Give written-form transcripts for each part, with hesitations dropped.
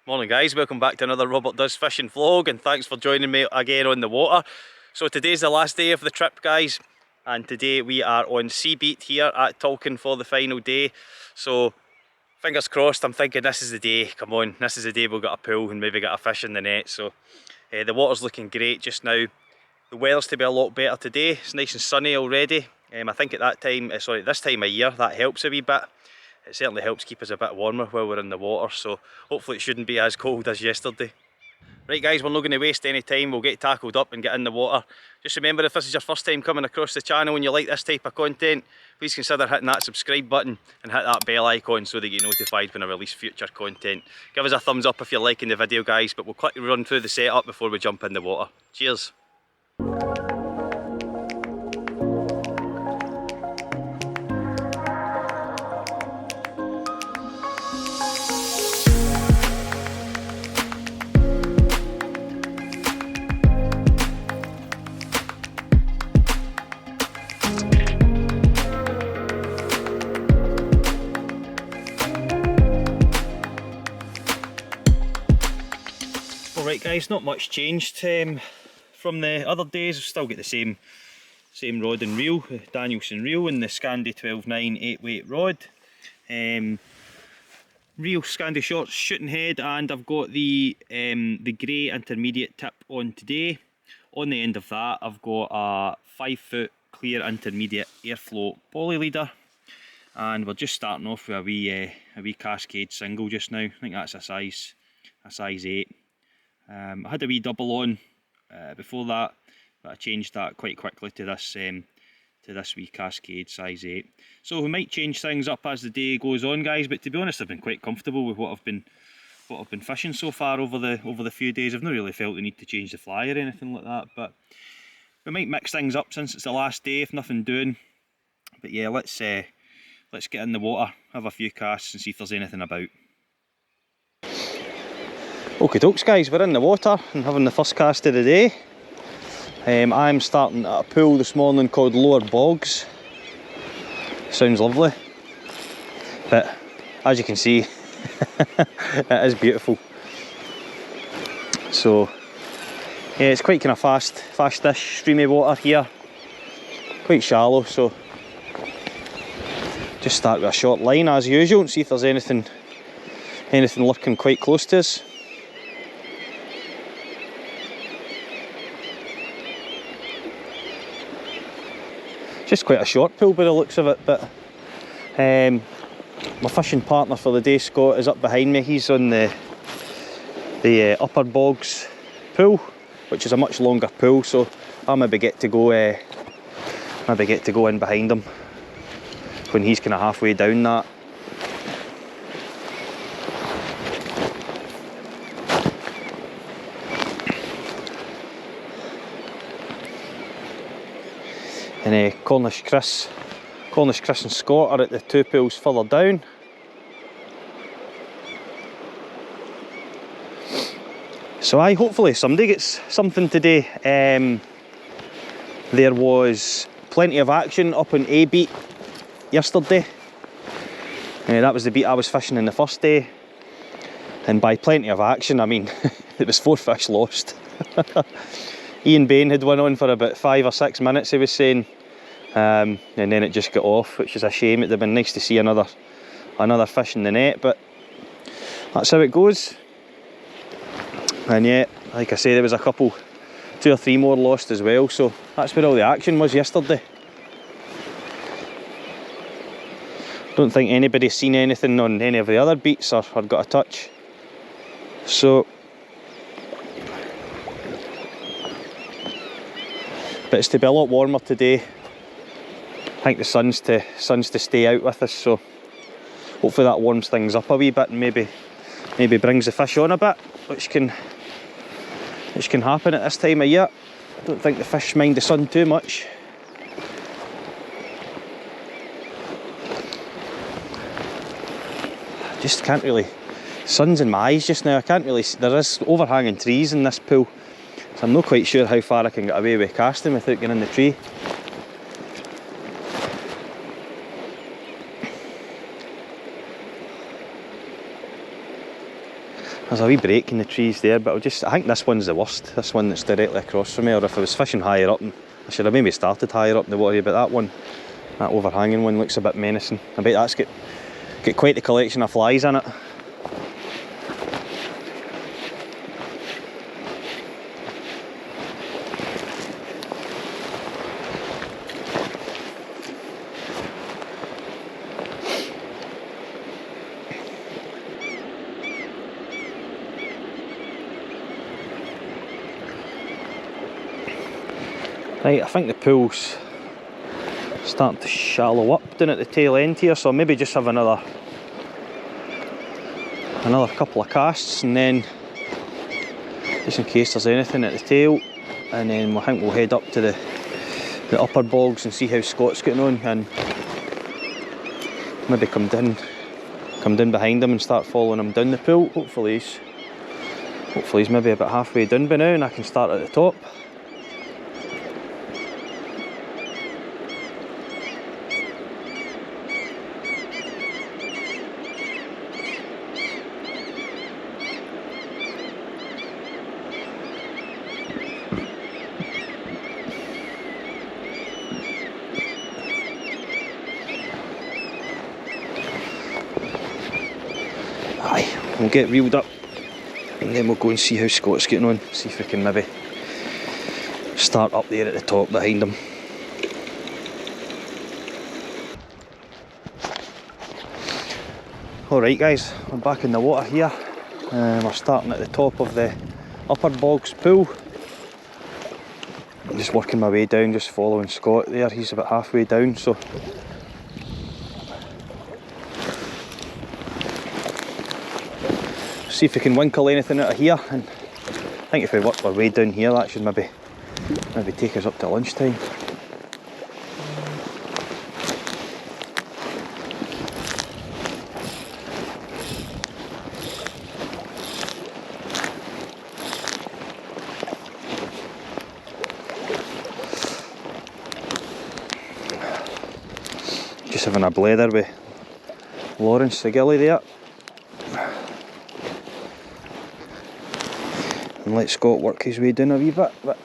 Morning guys, welcome back to another Robert Does Fishing vlog, and thanks for joining me again on the water. So today's the last day of the trip guys, and today we are on Seabeat here at Tolkien for the final day. So fingers crossed, I'm thinking this is the day, come on, this is the day we'll get a pull and maybe get a fish in the net. So the water's looking great just now. The weather's to be a lot better today, it's nice and sunny already. I think at this time of year that helps a wee bit. It certainly helps keep us a bit warmer while we're in the water, so hopefully it shouldn't be as cold as yesterday. Right guys, we're not going to waste any time, we'll get tackled up and get in the water. Just remember, if this is your first time coming across the channel and you like this type of content, please consider hitting that subscribe button and hit that bell icon so that you get notified when I release future content. Give us a thumbs up if you're liking the video guys, but we'll quickly run through the setup before we jump in the water. Cheers! Alright guys, not much changed from the other days. I've still got the same rod and reel, the Danielson reel and the Scandi 12.9 8-weight rod. Reel Scandi short shooting head, and I've got the grey intermediate tip on today. On the end of that I've got a 5-foot clear intermediate airflow poly leader, and we're just starting off with a wee Cascade single just now. I think that's a size 8. I had a wee double on before that, but I changed that quite quickly to this wee Cascade size 8. So we might change things up as the day goes on, guys. But to be honest, I've been quite comfortable with what I've been fishing so far over the few days. I've not really felt the need to change the fly or anything like that. But we might mix things up since it's the last day if nothing doing. But yeah, let's get in the water, have a few casts, and see if there's anything about. Okie dokes guys, we're in the water and having the first cast of the day. I'm starting at a pool this morning called Lower Bogs. Sounds lovely, but as you can see it is beautiful. So yeah, it's quite kind of fast-ish streamy water here, quite shallow, so just start with a short line as usual and see if there's anything lurking quite close to us. Just quite a short pool by the looks of it, but my fishing partner for the day, Scott, is up behind me. He's on the upper Bogs pool, which is a much longer pool, so I'll maybe get to go in behind him when he's kind of halfway down that. And Cornish Chris and Scott are at the 2 pools further down. So hopefully somebody gets something today. There was plenty of action up on A beat yesterday. That was the beat I was fishing in the first day. And by plenty of action I mean it was 4 fish lost. Ian Bain had went on for about 5 or 6 minutes, he was saying, and then it just got off, which is a shame. It'd have been nice to see another fish in the net, but that's how it goes. And yeah, like I say, there was a couple, 2 or 3 more lost as well, so that's where all the action was yesterday. Don't think anybody's seen anything on any of the other beats or got a touch. So but it's to be a lot warmer today. I think the sun's to stay out with us, so hopefully that warms things up a wee bit and maybe brings the fish on a bit, which can happen at this time of year. I don't think the fish mind the sun too much. I just can't really, sun's in my eyes just now. I can't really see. There is overhanging trees in this pool, so I'm not quite sure how far I can get away with casting without getting in the tree. There's a wee break in the trees there, but I think this one's the worst. This one that's directly across from me, or if I was fishing higher up, and I should have maybe started higher up in the water, but that one, that overhanging one, looks a bit menacing. I bet that's got quite the collection of flies in it. Right, I think the pool's starting to shallow up down at the tail end here, so maybe just have another couple of casts, and then just in case there's anything at the tail, and then I think we'll head up to the upper bogs and see how Scott's getting on, and maybe come down behind him and start following him down the pool. Hopefully he's maybe about halfway down by now, and I can start at the top. We'll get reeled up and then we'll go and see how Scott's getting on, see if we can maybe start up there at the top behind him. Alright guys, we're back in the water here. We're starting at the top of the upper bogs pool. I'm just working my way down, just following Scott there. He's about halfway down, so see if we can winkle anything out of here, and I think if we work our way down here, that should maybe take us up to lunchtime. Just having a blather with Lawrence the gilly there. And let Scott work his way down a wee bit. But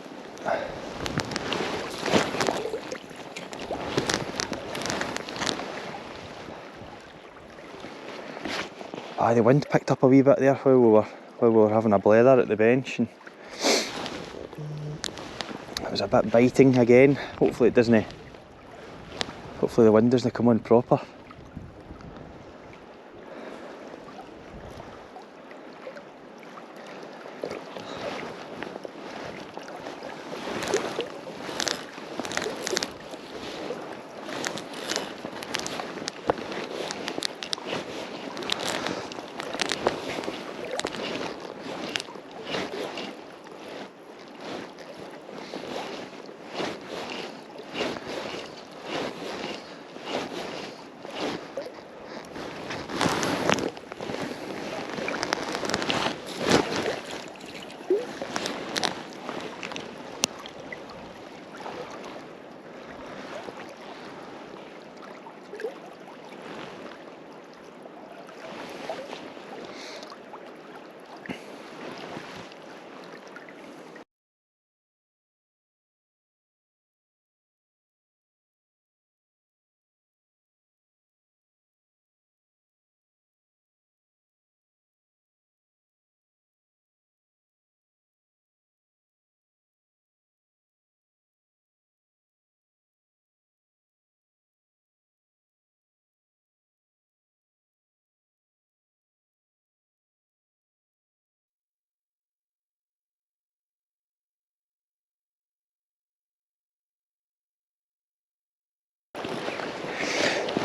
the wind picked up a wee bit there while we were having a blather at the bench, and it was a bit biting again. Hopefully the wind doesn't come on proper.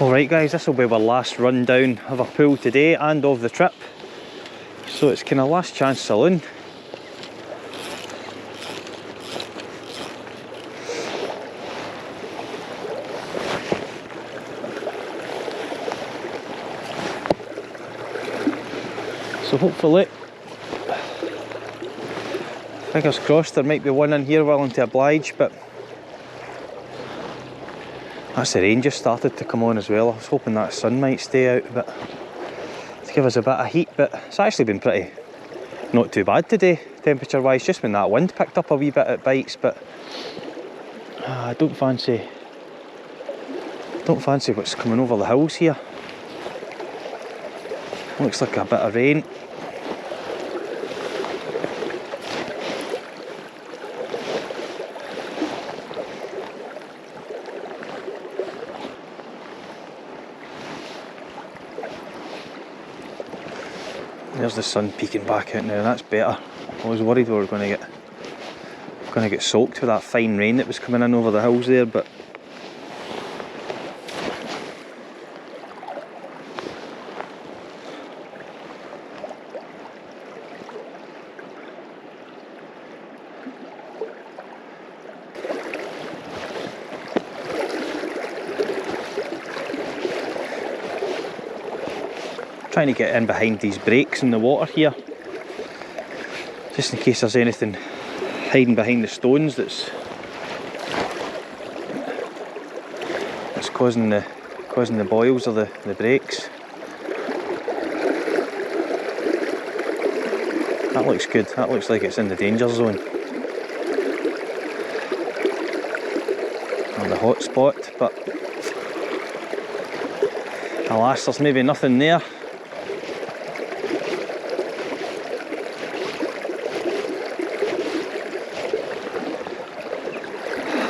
Alright guys, this will be our last run down of our pool today and of the trip. So it's kind of last chance saloon. So hopefully, fingers crossed, there might be one in here willing to oblige, but that's the rain just started to come on as well. I was hoping that sun might stay out a bit to give us a bit of heat, but it's actually been pretty not too bad today, temperature wise, just when that wind picked up a wee bit it bites, but I don't fancy what's coming over the hills here. Looks like a bit of rain. There's the sun peeking back out now, that's better. I was worried we were going to get soaked with that fine rain that was coming in over the hills there, but trying to get in behind these breaks in the water here, just in case there's anything hiding behind the stones that's causing the boils or the breaks. That looks good, that looks like it's in the danger zone. Or the hot spot, but alas, there's maybe nothing there.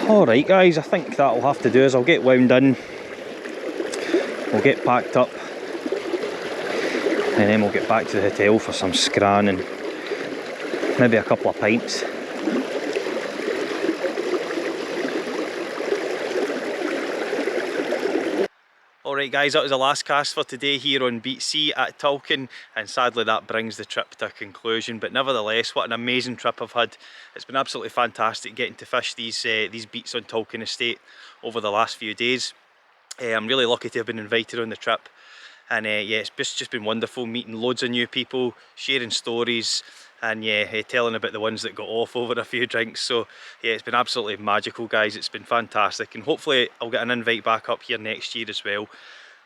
Alright guys, I think that'll have to do is I'll get wound in, we'll get packed up, and then we'll get back to the hotel for some scran and maybe a couple of pints. Alright guys, that was the last cast for today here on Beat C at Tulkin, and sadly that brings the trip to a conclusion, but nevertheless what an amazing trip I've had. It's been absolutely fantastic getting to fish these beats on Tulkin Estate over the last few days. I'm really lucky to have been invited on the trip, and yeah, it's just been wonderful meeting loads of new people, sharing stories, and yeah, telling about the ones that got off over a few drinks. So yeah, it's been absolutely magical guys, it's been fantastic, and hopefully I'll get an invite back up here next year as well.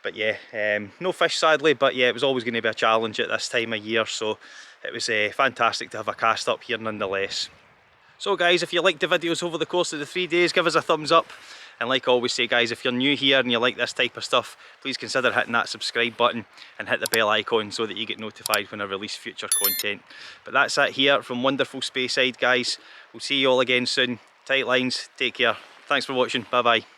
But yeah, no fish sadly, but yeah, it was always going to be a challenge at this time of year, so it was fantastic to have a cast up here nonetheless. So guys, if you liked the videos over the course of the 3 days, give us a thumbs up. And like I always say guys, if you're new here and you like this type of stuff, please consider hitting that subscribe button and hit the bell icon so that you get notified when I release future content. But that's it here from wonderful Speyside guys. We'll see you all again soon. Tight lines, take care. Thanks for watching, bye bye.